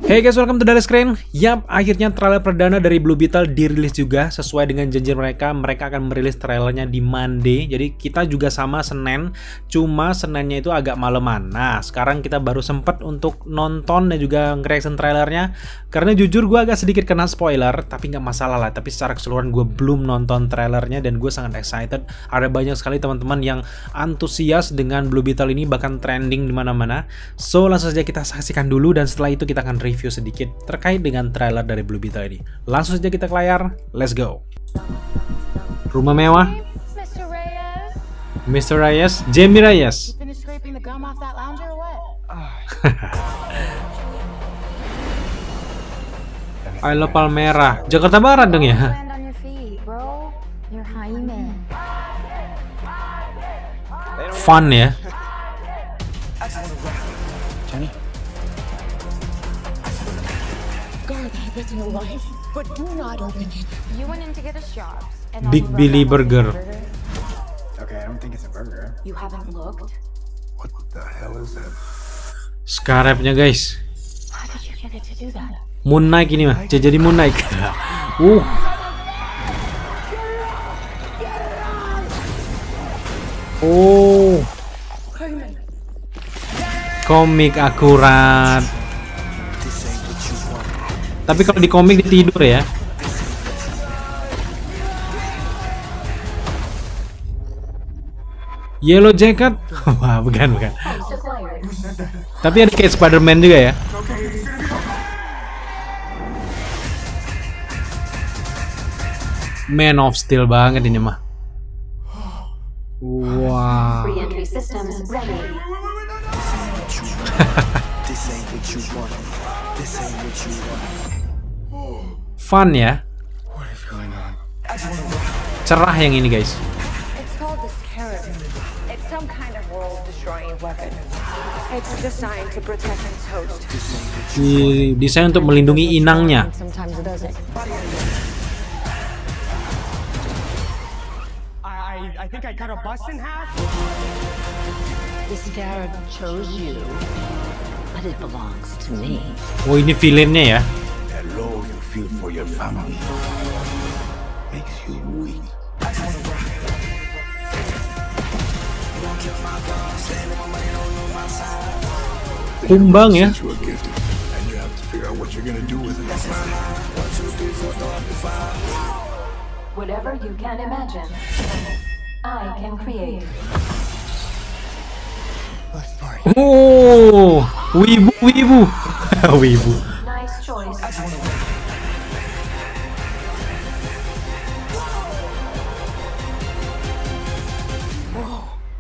Hey guys, welcome to Daily Screen. Yap, akhirnya trailer perdana dari Blue Beetle dirilis juga. Sesuai dengan janji mereka akan merilis trailernya di Monday. Jadi kita juga sama Senin, cuma Seninnya itu agak maleman. Nah, sekarang kita baru sempet untuk nonton dan juga nge-reaction trailernya. Karena jujur gue agak sedikit kena spoiler, tapi nggak masalah lah. Tapi secara keseluruhan gue belum nonton trailernya dan gue sangat excited. Ada banyak sekali teman-teman yang antusias dengan Blue Beetle ini, bahkan trending di mana-mana. So, langsung saja kita saksikan dulu dan setelah itu kita akan review sedikit terkait dengan trailer dari Blue Beetle ini. Langsung saja kita ke layar, let's go. Rumah mewah, Mr. Reyes, Jamie Reyes. I love Palmerah, Jakarta Barat dong ya. Fun ya. Big Billy Burger. Scarabnya guys. Moon Knight ini mah, jadi Moon Knight. Oh. Komik akurat. Tapi kalau di komik dia tidur ya. Yellow Jacket. Wah, bukan. Tapi ada kayak Spider-Man juga ya. Man of Steel banget ini mah. Wow. Fun ya. Cerah yang ini guys. Desain untuk melindungi inangnya. Oh, ini villainnya ya. Kumbang ya. Whatever you can imagine, I can create. Oh, wibu. Wibu. Nice choice.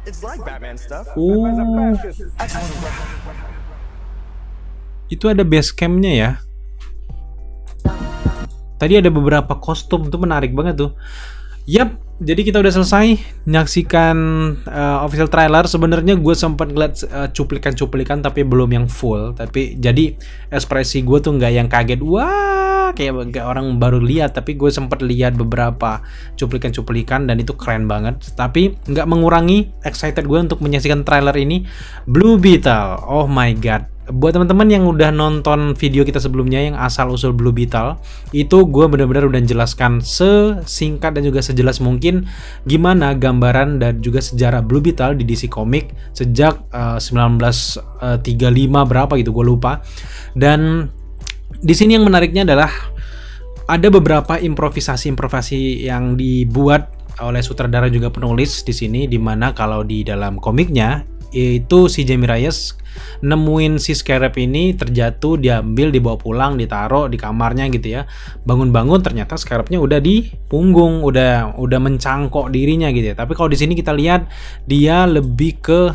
It's like Batman stuff. Itu ada base campnya ya. Tadi ada beberapa kostum tuh, menarik banget tuh. Yap, jadi kita udah selesai menyaksikan official trailer. Sebenarnya gue sempat ngeliat cuplikan-cuplikan tapi belum yang full. Tapi jadi ekspresi gue tuh nggak yang kaget, wah kayak orang baru lihat. Tapi gue sempat lihat beberapa cuplikan-cuplikan dan itu keren banget. Tapi nggak mengurangi excited gue untuk menyaksikan trailer ini. Blue Beetle, oh my god. Buat teman-teman yang udah nonton video kita sebelumnya yang asal usul Blue Beetle, itu gue benar-benar udah jelaskan sesingkat dan juga sejelas mungkin gimana gambaran dan juga sejarah Blue Beetle di DC Comics sejak 1935 berapa gitu, gue lupa. Dan di sini yang menariknya adalah ada beberapa improvisasi yang dibuat oleh sutradara juga penulis di sini, dimana kalau di dalam komiknya itu si Jamie Reyes nemuin si Scarab ini terjatuh, diambil, dibawa pulang, ditaruh di kamarnya gitu ya. Bangun-bangun ternyata Scarabnya udah di punggung, udah mencangkok dirinya gitu ya. Tapi kalau di sini kita lihat dia lebih ke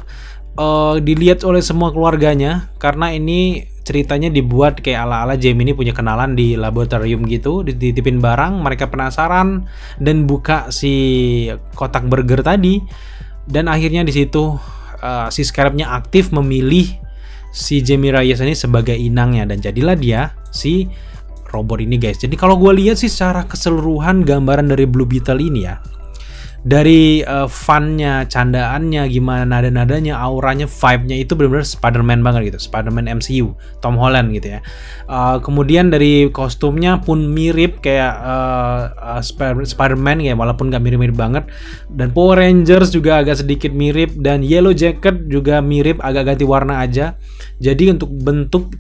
dilihat oleh semua keluarganya, karena ini ceritanya dibuat kayak ala-ala Jamie ini punya kenalan di laboratorium gitu, dititipin barang, mereka penasaran dan buka si kotak burger tadi, dan akhirnya di situ si Scarabnya aktif memilih si Jamie Reyes ini sebagai inangnya, dan jadilah dia si robot ini guys. Jadi kalau gue lihat sih secara keseluruhan gambaran dari Blue Beetle ini ya, dari funnya, candaannya, gimana nada-nadanya, auranya, vibe-nya itu benar-benar Spider-Man banget gitu, Spider-Man MCU, Tom Holland gitu ya. Kemudian dari kostumnya pun mirip kayak Spider-Man ya, walaupun nggak mirip-mirip banget. Dan Power Rangers juga agak sedikit mirip, dan Yellow Jacket juga mirip, agak ganti warna aja. Jadi untuk bentuk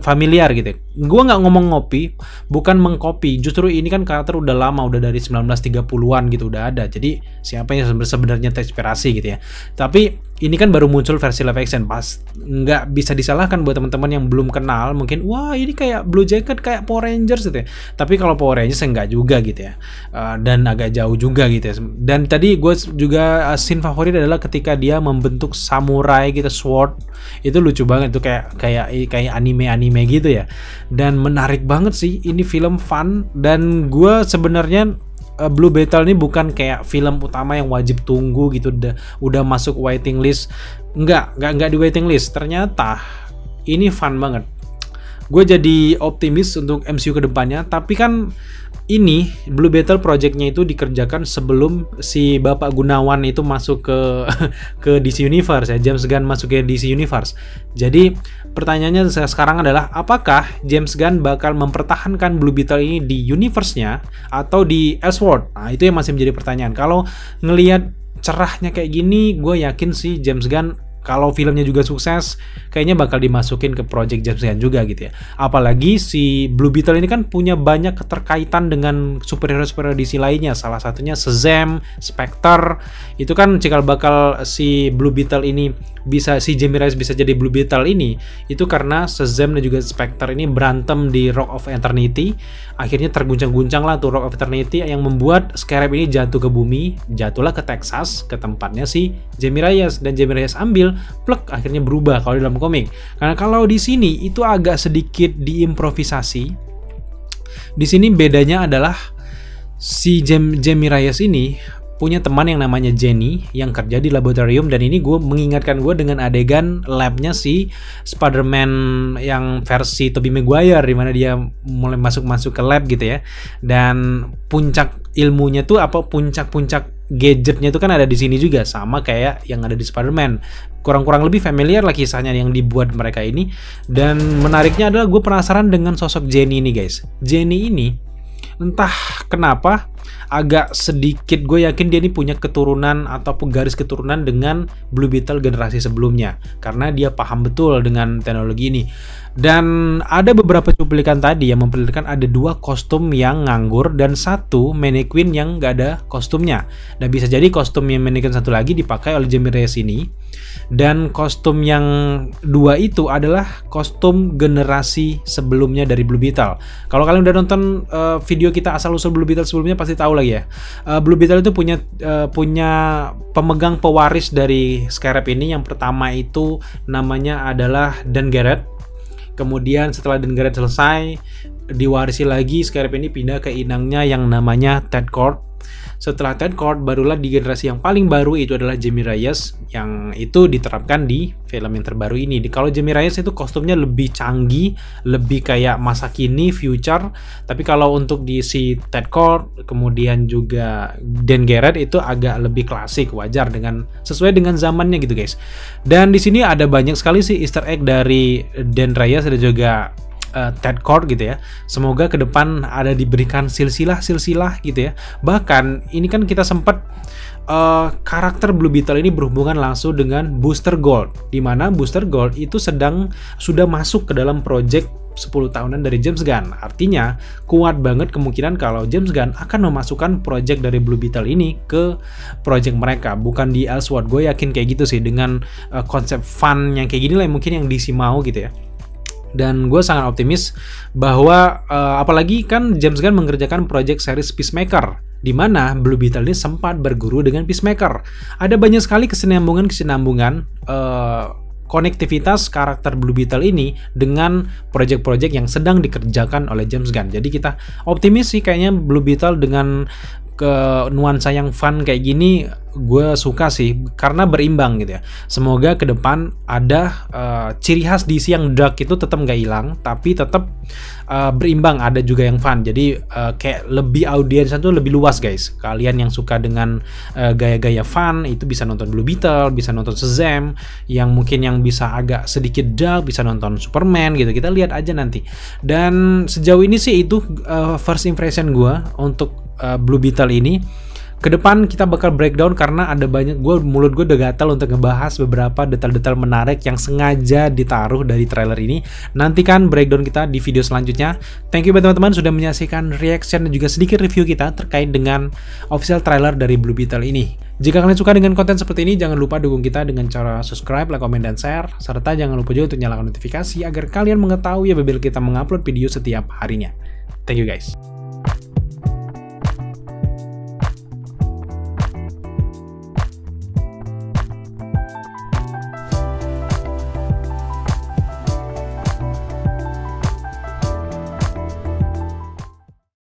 familiar gitu. Gue nggak ngomong ngopi, bukan mengcopy. Justru ini kan karakter udah lama, udah dari 1930-an gitu udah ada. Jadi siapa yang sebenarnya terinspirasi gitu ya. Tapi ini kan baru muncul versi live action, pas nggak bisa disalahkan buat teman-teman yang belum kenal. Mungkin wah ini kayak Blue Jacket, kayak Power Rangers gitu ya. Tapi kalau Power Rangers enggak juga gitu ya. Dan agak jauh juga gitu ya. Dan tadi gue juga scene favorit adalah ketika dia membentuk samurai gitu, sword. Itu lucu banget tuh, kayak anime gitu ya. Dan menarik banget sih, ini film fun. Dan gue sebenarnya Blue Beetle ini bukan kayak film utama yang wajib tunggu gitu, udah masuk waiting list. Enggak di waiting list. Ternyata ini fun banget. Gue jadi optimis untuk MCU kedepannya. Tapi kan ini Blue Beetle projectnya itu dikerjakan sebelum si Bapak Gunawan itu masuk ke DC Universe ya, James Gunn masuk ke DC Universe. Jadi pertanyaannya sekarang adalah apakah James Gunn bakal mempertahankan Blue Beetle ini di universe-nya atau di Elseworld? Nah, itu yang masih menjadi pertanyaan. Kalau ngelihat cerahnya kayak gini, gue yakin sih James Gunn, kalau filmnya juga sukses, kayaknya bakal dimasukin ke project James Gunn juga gitu ya. Apalagi si Blue Beetle ini kan punya banyak keterkaitan dengan superhero DC lainnya. Salah satunya Shazam, Spectre. Itu kan cikal bakal si Blue Beetle ini si Jamie Reyes bisa jadi Blue Beetle ini, itu karena Shazam dan juga Spectre ini berantem di Rock of Eternity. Akhirnya terguncang-guncang lah tuh Rock of Eternity, yang membuat Scarab ini jatuh ke bumi, jatuhlah ke Texas, ke tempatnya si Jamie Reyes, dan Jamie Reyes ambil, plek, akhirnya berubah kalau di dalam komik. Karena kalau di sini itu agak sedikit diimprovisasi. Di sini bedanya adalah si Jamie Reyes ini punya teman yang namanya Jenny yang kerja di laboratorium, dan ini gue mengingatkan gue dengan adegan labnya si Spider-Man yang versi Tobey Maguire, di mana dia mulai masuk ke lab gitu ya. Dan puncak ilmunya tuh puncak gadgetnya itu kan ada di sini juga, sama kayak yang ada di Spider-Man. Kurang lebih familiar lah kisahnya yang dibuat mereka ini. Dan menariknya adalah gue penasaran dengan sosok Jenny ini guys. Jenny ini entah kenapa agak sedikit, gue yakin dia ini punya keturunan atau garis keturunan dengan Blue Beetle generasi sebelumnya, karena dia paham betul dengan teknologi ini. Dan ada beberapa cuplikan tadi yang memperlihatkan ada 2 kostum yang nganggur dan 1 mannequin yang gak ada kostumnya. Dan bisa jadi kostum yang mannequin 1 lagi dipakai oleh Jamie Reyes ini, dan kostum yang 2 itu adalah kostum generasi sebelumnya dari Blue Beetle. Kalau kalian udah nonton video kita asal-usul Blue Beetle sebelumnya pasti tahu lagi ya. Blue Beetle itu punya pemegang pewaris dari Scarab ini. Yang pertama itu namanya adalah Dan Garrett. Kemudian setelah Dan Garrett selesai, diwarisi lagi, Scarab ini pindah ke inangnya yang namanya Ted Kord. Setelah Ted Kord, barulah di generasi yang paling baru itu adalah Jamie Reyes, yang itu diterapkan di film yang terbaru ini. Kalau Jamie Reyes itu kostumnya lebih canggih, lebih kayak masa kini, future. Tapi kalau untuk di si Ted Kord, kemudian juga Dan Garrett itu agak lebih klasik, wajar sesuai dengan zamannya gitu guys. Dan di sini ada banyak sekali sih Easter egg dari Dan Reyes dan juga Ted Kord gitu ya. Semoga ke depan ada diberikan silsilah gitu ya. Bahkan ini kan kita sempat karakter Blue Beetle ini berhubungan langsung dengan Booster Gold, di mana Booster Gold itu sudah masuk ke dalam project 10 tahunan dari James Gunn. Artinya kuat banget kemungkinan kalau James Gunn akan memasukkan project dari Blue Beetle ini ke project mereka, bukan di Elseworld. Gue yakin kayak gitu sih, dengan konsep fun yang kayak gini lah mungkin yang DC mau gitu ya. Dan gue sangat optimis bahwa apalagi kan James Gunn mengerjakan project series Peacemaker, di mana Blue Beetle ini sempat berguru dengan Peacemaker. Ada banyak sekali kesinambungan konektivitas karakter Blue Beetle ini dengan project-project yang sedang dikerjakan oleh James Gunn. Jadi kita optimis sih kayaknya Blue Beetle dengan ke nuansa yang fun kayak gini gue suka sih, karena berimbang gitu ya. Semoga ke depan ada ciri khas DC yang dark itu tetap nggak hilang, tapi tetap berimbang, ada juga yang fun. Jadi kayak lebih audiensnya tuh lebih luas guys. Kalian yang suka dengan gaya-gaya fun itu bisa nonton Blue Beetle, bisa nonton Shazam. Yang mungkin yang bisa agak sedikit dark bisa nonton Superman gitu. Kita lihat aja nanti. Dan sejauh ini sih itu first impression gue untuk Blue Beetle ini. Kedepan kita bakal breakdown karena ada banyak, mulut gue udah gatal untuk ngebahas beberapa detail-detail menarik yang sengaja ditaruh dari trailer ini. Nantikan breakdown kita di video selanjutnya. Thank you buat teman-teman sudah menyaksikan reaction dan juga sedikit review kita terkait dengan official trailer dari Blue Beetle ini. Jika kalian suka dengan konten seperti ini, jangan lupa dukung kita dengan cara subscribe, like, komen, dan share. Serta jangan lupa juga untuk nyalakan notifikasi agar kalian mengetahui apabila kita mengupload video setiap harinya. Thank you guys.